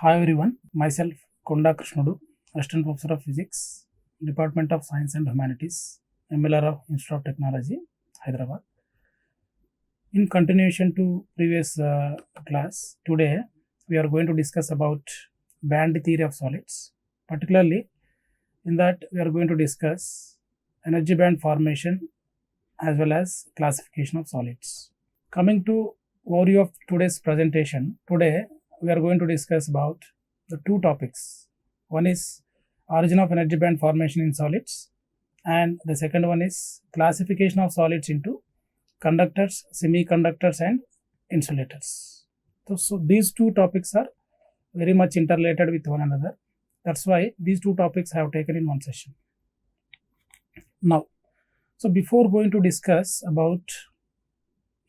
Hi everyone, myself Konda Krishnudu, Assistant Professor of Physics, Department of Science and Humanities, MLR of Institute of Technology, Hyderabad. In continuation to previous class, today we are going to discuss about band theory of solids. Particularly, in that we are going to discuss energy band formation as well as classification of solids. Coming to overview of today's presentation, today we are going to discuss about the two topics. One is origin of energy band formation in solids, and the second one is classification of solids into conductors, semiconductors and insulators. So these two topics are very much interrelated with one another. That's why these two topics I have taken in one session. Now, so before going to discuss about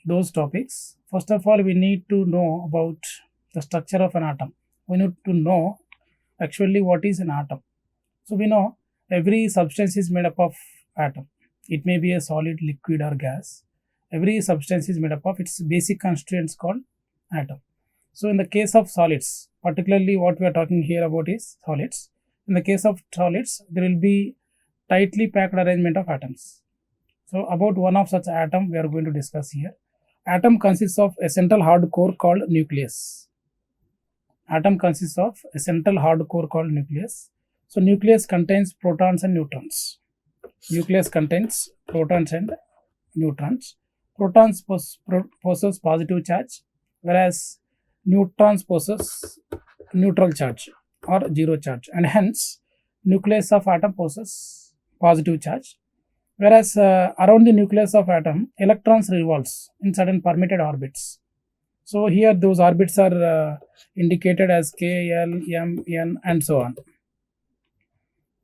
those topics, first of all we need to know about the structure of an atom. We need to know actually what is an atom. So we know every substance is made up of atom. It may be a solid, liquid or gas. Every substance is made up of its basic constituents called atom. So in the case of solids, particularly what we are talking here about is solids. In the case of solids, there will be tightly packed arrangement of atoms. So about one of such atom we are going to discuss here. Atom consists of a central hard core called nucleus. Atom consists of a central hard core called nucleus. So nucleus contains protons and neutrons. Nucleus contains protons and neutrons. Protons possess positive charge, whereas neutrons possess neutral charge or zero charge, and hence nucleus of atom possesses positive charge. Whereas around the nucleus of atom, electrons revolves in certain permitted orbits. So here those orbits are indicated as K, L, M, N and so on.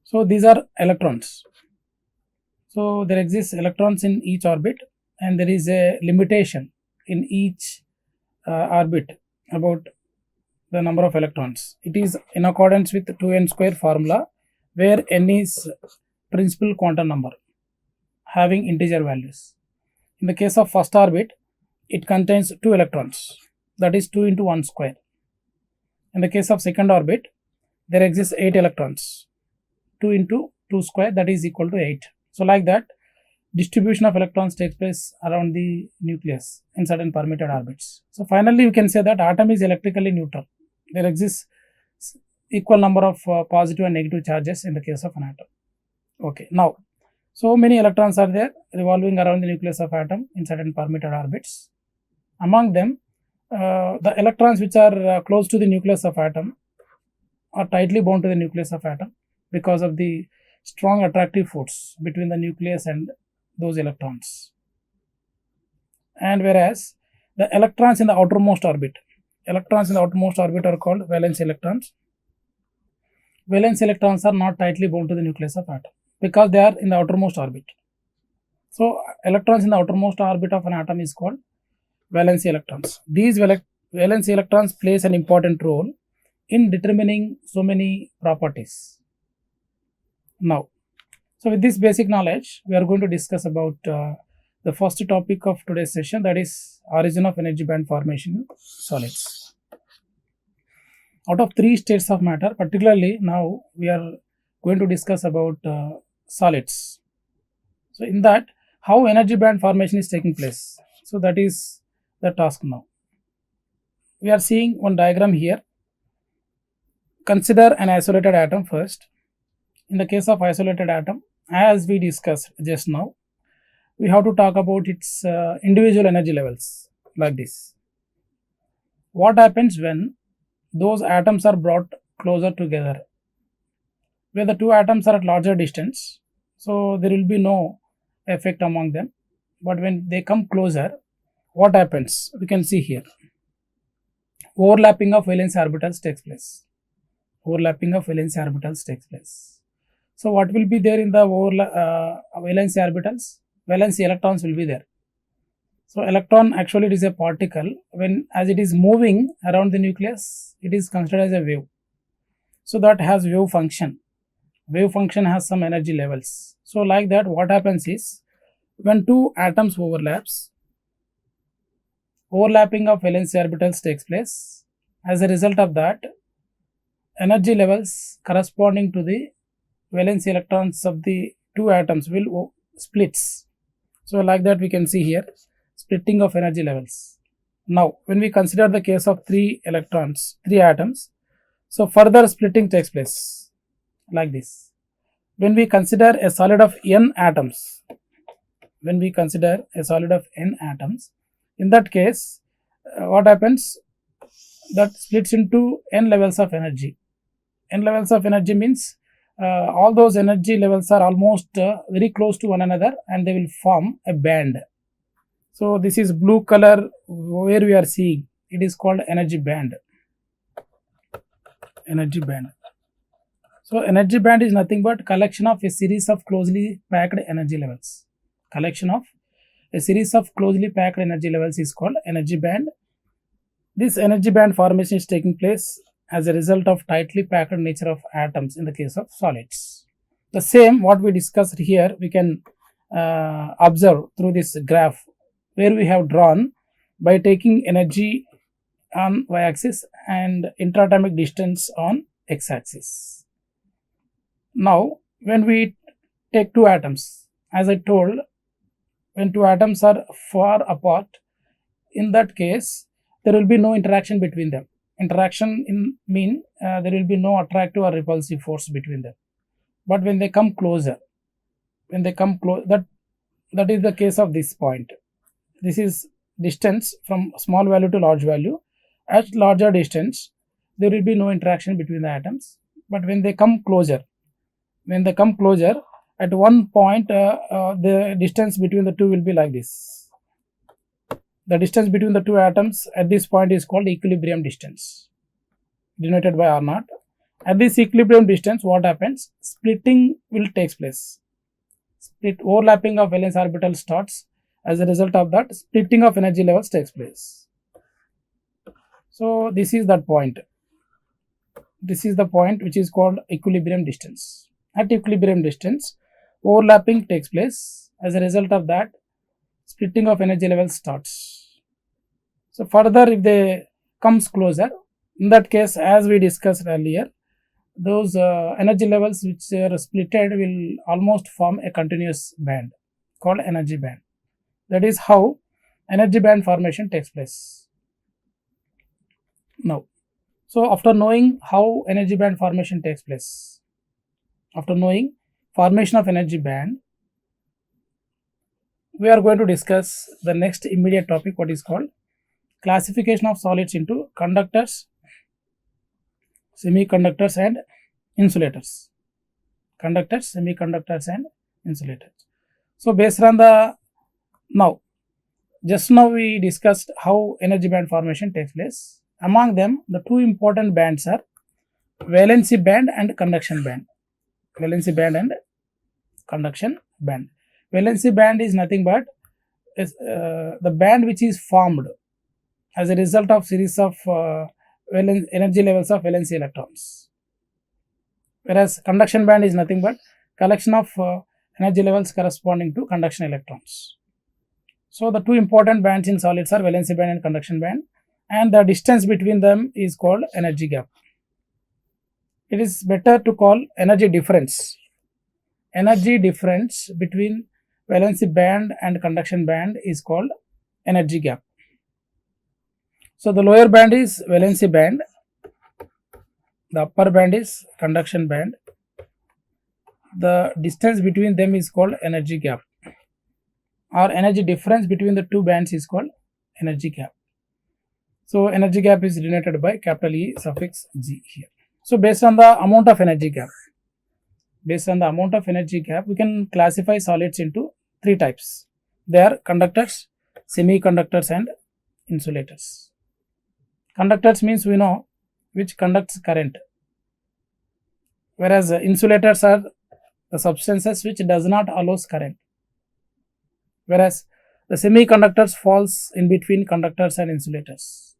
So these are electrons. So there exists electrons in each orbit, and there is a limitation in each orbit about the number of electrons. It is in accordance with 2n square formula, where n is principal quantum number having integer values. In the case of first orbit, it contains 2 electrons, that is 2 into 1 square. In the case of second orbit, there exists 8 electrons, 2 into 2 square, that is equal to 8. So like that, distribution of electrons takes place around the nucleus in certain permitted orbits. So finally we can say that atom is electrically neutral. There exists equal number of positive and negative charges in the case of an atom. Okay, now so many electrons are there revolving around the nucleus of atom in certain permitted orbits. Among them, the electrons which are close to the nucleus of atom are tightly bound to the nucleus of atom because of the strong attractive force between the nucleus and those electrons. And whereas the electrons in the outermost orbit are called valence electrons. Valence electrons are not tightly bound to the nucleus of atom because they are in the outermost orbit. So electrons in the outermost orbit of an atom is called valence electrons. These valence electrons plays an important role in determining so many properties. Now, so with this basic knowledge, we are going to discuss about the first topic of today's session, that is origin of energy band formation in solids. Out of 3 states of matter, particularly now we are going to discuss about solids. So in that, how energy band formation is taking place. So that is the task now. We are seeing one diagram here. Consider an isolated atom first. In the case of isolated atom, as we discussed just now, we have to talk about its individual energy levels like this. What happens when those atoms are brought closer together, where the 2 atoms are at larger distance, so there will be no effect among them, but when they come closer, what happens? We can see here, overlapping of valence orbitals takes place. So what will be there in the valence orbitals? Valence electrons will be there. So electron actually it is a particle. When as it is moving around the nucleus, it is considered as a wave. So that has wave function. Wave function has some energy levels. So like that, what happens is, when 2 atoms overlapping of valence orbitals takes place. As a result of that, energy levels corresponding to the valence electrons of the two atoms will splits. So like that we can see here splitting of energy levels. Now when we consider the case of three atoms, so further splitting takes place like this. When we consider a solid of n atoms, in that case what happens, that splits into n levels of energy. N levels of energy means all those energy levels are almost very close to one another and they will form a band. So this is blue color where we are seeing, it is called energy band. So energy band is nothing but collection of a series of closely packed energy levels. Is called energy band. This energy band formation is taking place as a result of tightly packed nature of atoms in the case of solids. The same what we discussed here we can observe through this graph where we have drawn by taking energy on y-axis and interatomic distance on x-axis. Now when we take two atoms, as I told, when two atoms are far apart, in that case there will be no interaction between them. Interaction there will be no attractive or repulsive force between them. But when they come closer, that is the case of this point. This is distance from small value to large value. At larger distance there will be no interaction between the atoms, but when they come closer, at one point the distance between the two will be like this. The distance between the two atoms at this point is called equilibrium distance, denoted by R0. At this equilibrium distance, what happens? Splitting will take place. Overlapping of valence orbital starts. As a result of that, splitting of energy levels takes place. So this is that point. This is the point which is called equilibrium distance. At equilibrium distance, overlapping takes place. As a result of that, splitting of energy levels starts. So further, if they comes closer, in that case, as we discussed earlier, those energy levels which are splitted will almost form a continuous band called energy band. That is how energy band formation takes place. Now, so after knowing how energy band formation takes place, after knowing formation of energy band, we are going to discuss the next immediate topic, what is called classification of solids into conductors, semiconductors and insulators. So based on the just now we discussed how energy band formation takes place. Among them, the two important bands are valency band and conduction band. Valency band is nothing but the band which is formed as a result of series of energy levels of valency electrons, whereas conduction band is nothing but collection of energy levels corresponding to conduction electrons. So the two important bands in solids are valency band and conduction band, and the distance between them is called energy gap. It is better to call energy difference. Energy difference between valency band and conduction band is called energy gap. So the lower band is valency band, the upper band is conduction band. The distance between them is called energy gap, or energy difference between the two bands is called energy gap. So energy gap is denoted by capital E suffix G here. So based on the amount of energy gap, we can classify solids into three types. They are conductors, semiconductors and insulators. Conductors means we know which conducts current, whereas insulators are the substances which does not allows current, whereas the semiconductors falls in between conductors and insulators.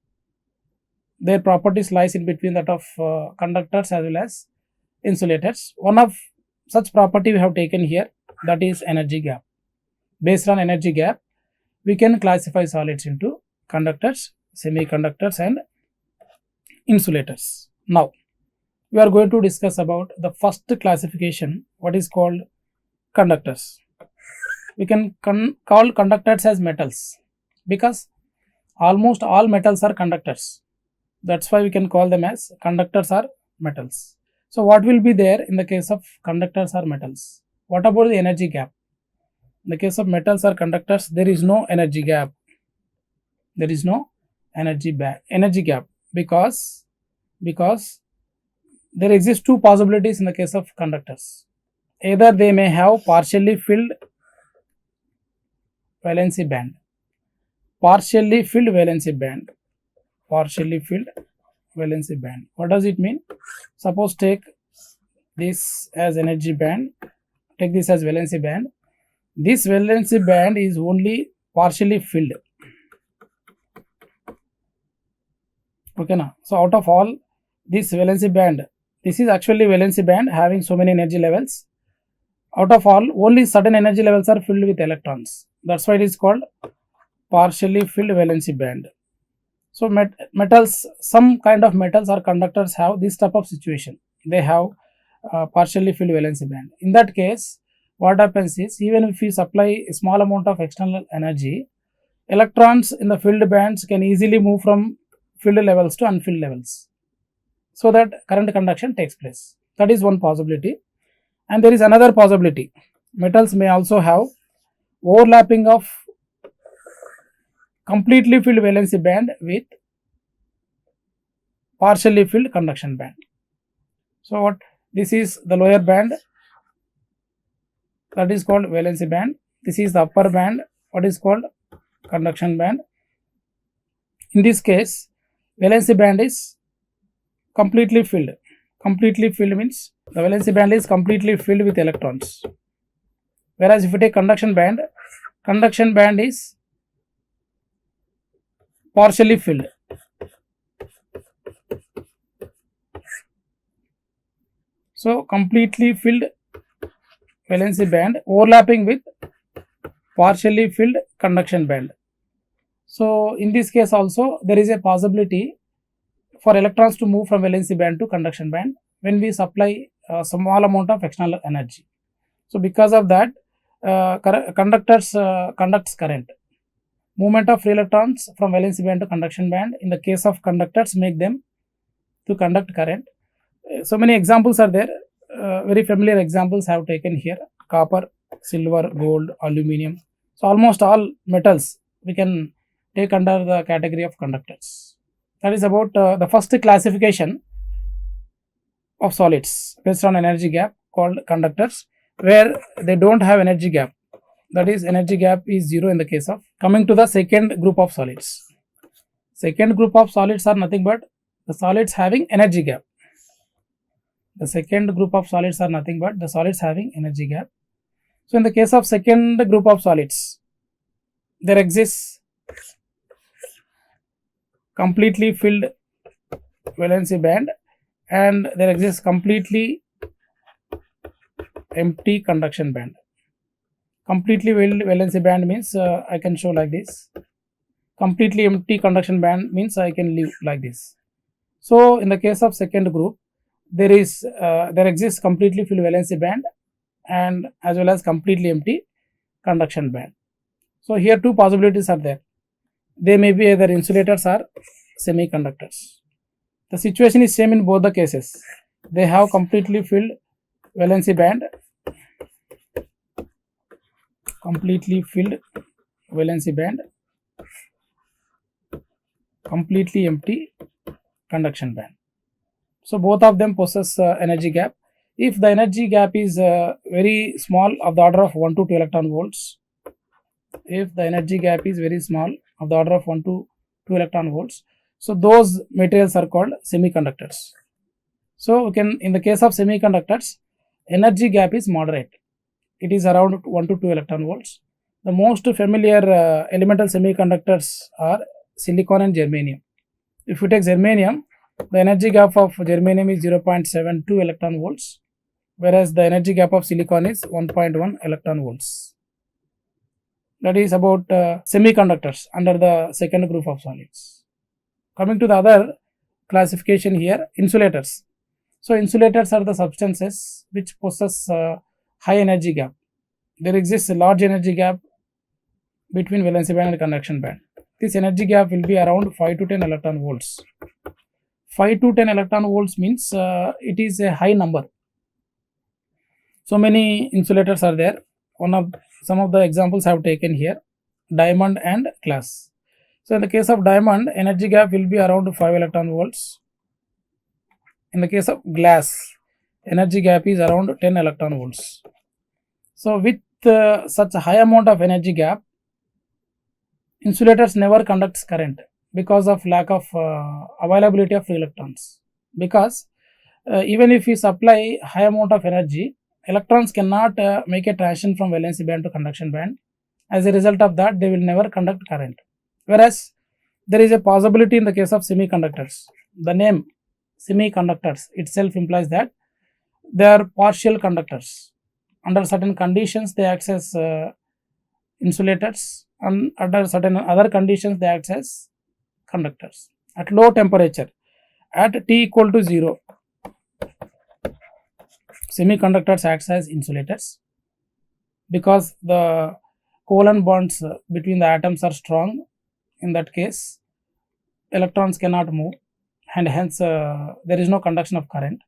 Their properties lies in between that of conductors as well as insulators. One of such property we have taken here, that is energy gap. Based on energy gap, we can classify solids into conductors, semiconductors and insulators. Now we are going to discuss about the first classification, what is called conductors. We can call conductors as metals because almost all metals are conductors. That's why we can call them as conductors or metals. So what will be there in the case of conductors or metals? What about the energy gap? In the case of metals or conductors, there is no energy gap. There is no energy gap because there exist two possibilities in the case of conductors. Either they may have partially filled valency band, partially filled valency band. What does it mean? Suppose take this as energy band, take this as valency band. This valency band is only partially filled. Okay, now so out of all this valency band, this is actually valency band having so many energy levels. Out of all, only certain energy levels are filled with electrons. That's why it is called partially filled valency band. So metals, some kind of metals or conductors have this type of situation. They have partially filled valency band. In that case, what happens is, even if you supply a small amount of external energy, electrons in the filled bands can easily move from filled levels to unfilled levels, so that current conduction takes place. That is one possibility. And there is another possibility. Metals may also have overlapping of completely filled valency band with partially filled conduction band. So what this is the lower band, that is called valency band. This is the upper band, what is called conduction band. In this case, valency band is completely filled. Completely filled means the valency band is completely filled with electrons. Whereas if you take conduction band is partially filled. So completely filled valency band overlapping with partially filled conduction band. So in this case also there is a possibility for electrons to move from valency band to conduction band when we supply a small amount of external energy. So because of that, conductors conducts current. Movement of free electrons from valency band to conduction band in the case of conductors make them to conduct current. So many examples are there. Very familiar examples have taken here: copper, silver, gold, aluminum. So almost all metals we can take under the category of conductors. That is about the first classification of solids based on energy gap, called conductors, where they don't have energy gap. That is, energy gap is zero in the case of. Coming to the second group of solids. Second group of solids are nothing but the solids having energy gap. The second group of solids are nothing but the solids having energy gap. So in the case of second group of solids, there exists completely filled valency band and there exists completely empty conduction band. Completely filled valency band means I can show like this. Completely empty conduction band means I can leave like this. So in the case of second group, there exists completely filled valency band and as well as completely empty conduction band. So here two possibilities are there. They may be either insulators or semiconductors. The situation is same in both the cases. They have completely filled valency band, completely filled valency band, completely empty conduction band. So both of them possess energy gap. If the energy gap is very small, of the order of 1 to 2 electron volts, if the energy gap is very small, of the order of 1 to 2 electron volts, so those materials are called semiconductors. So we can, in the case of semiconductors, energy gap is moderate. It is around 1 to 2 electron volts. The most familiar elemental semiconductors are silicon and germanium. If you take germanium, the energy gap of germanium is 0.72 electron volts, whereas the energy gap of silicon is 1.1 electron volts. That is about semiconductors under the second group of solids. Coming to the other classification here, insulators. So insulators are the substances which possess high energy gap. There exists a large energy gap between valency band and conduction band. This energy gap will be around 5 to 10 electron volts. 5 to 10 electron volts means it is a high number. So many insulators are there. Some of the examples I have taken here: diamond and glass. So in the case of diamond, energy gap will be around 5 electron volts. In the case of glass, energy gap is around 10 electron volts. So with such a high amount of energy gap, insulators never conducts current because of lack of availability of free electrons. Because even if you supply high amount of energy, electrons cannot make a transition from valency band to conduction band. As a result of that, they will never conduct current. Whereas there is a possibility in the case of semiconductors. The name semiconductors itself implies that they are partial conductors. Under certain conditions, they act as insulators, and under certain other conditions, they act as conductors. At low temperature, at T equal to 0, semiconductors act as insulators because the covalent bonds between the atoms are strong. In that case, electrons cannot move, and hence there is no conduction of current.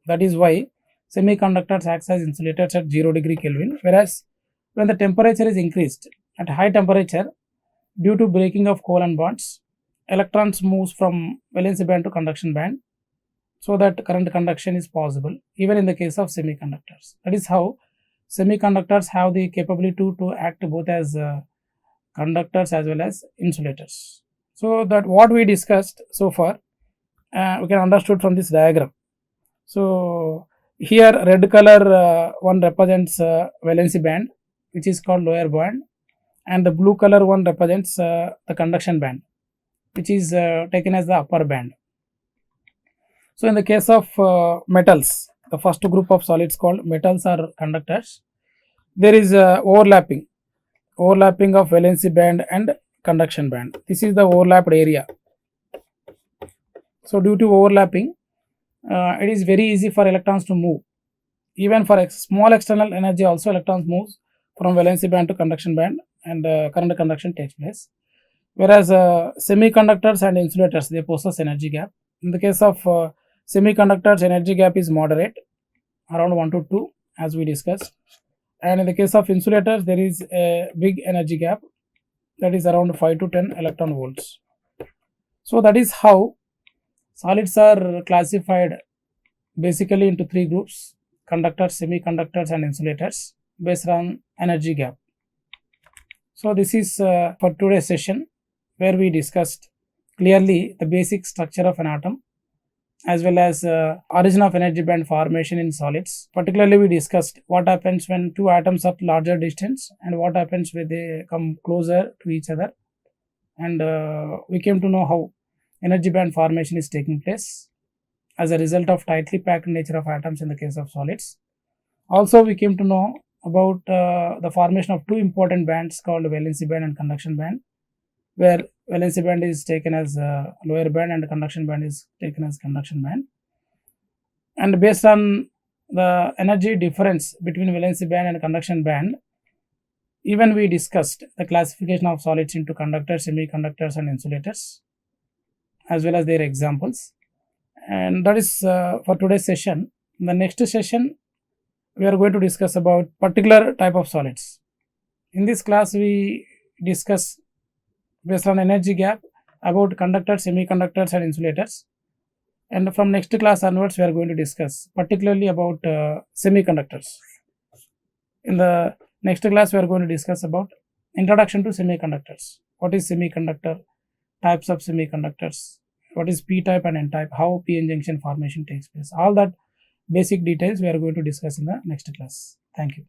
That is why semiconductors act as insulators at 0 degree Kelvin. Whereas when the temperature is increased, at high temperature, due to breaking of covalent bonds, electrons moves from valency band to conduction band, so that current conduction is possible even in the case of semiconductors. That is how semiconductors have the capability to act both as conductors as well as insulators. So that what we discussed so far, we can understood from this diagram. So here red color one represents valency band, which is called lower band, and the blue color one represents the conduction band, which is taken as the upper band. So in the case of metals, the first group of solids called metals are conductors. There is overlapping of valency band and conduction band. This is the overlapped area. So due to overlapping, it is very easy for electrons to move. Even for small external energy also, electrons move from valency band to conduction band, and current conduction takes place. Whereas semiconductors and insulators, they possess energy gap. In the case of semiconductors, energy gap is moderate, around 1 to 2 as we discussed, and in the case of insulators, there is a big energy gap, that is around 5 to 10 electron volts. So that is how solids are classified basically into 3 groups: conductors, semiconductors and insulators, based on energy gap. So this is for today's session, where we discussed clearly the basic structure of an atom as well as origin of energy band formation in solids. Particularly we discussed what happens when two atoms are larger distance and what happens when they come closer to each other, and we came to know how energy band formation is taking place as a result of tightly packed nature of atoms in the case of solids. Also we came to know about the formation of two important bands called valency band and conduction band, where valency band is taken as lower band and conduction band is taken as conduction band. And based on the energy difference between valency band and conduction band, even we discussed the classification of solids into conductors, semiconductors and insulators, as well as their examples. And that is for today's session. In the next session, we are going to discuss about particular type of solids. In this class, we discuss based on energy gap about conductors, semiconductors and insulators. And from next class onwards, we are going to discuss particularly about semiconductors. In the next class, we are going to discuss about introduction to semiconductors. What is semiconductor, types of semiconductors, what is p type and n type, how p-n junction formation takes place. All that basic details we are going to discuss in the next class. Thank you.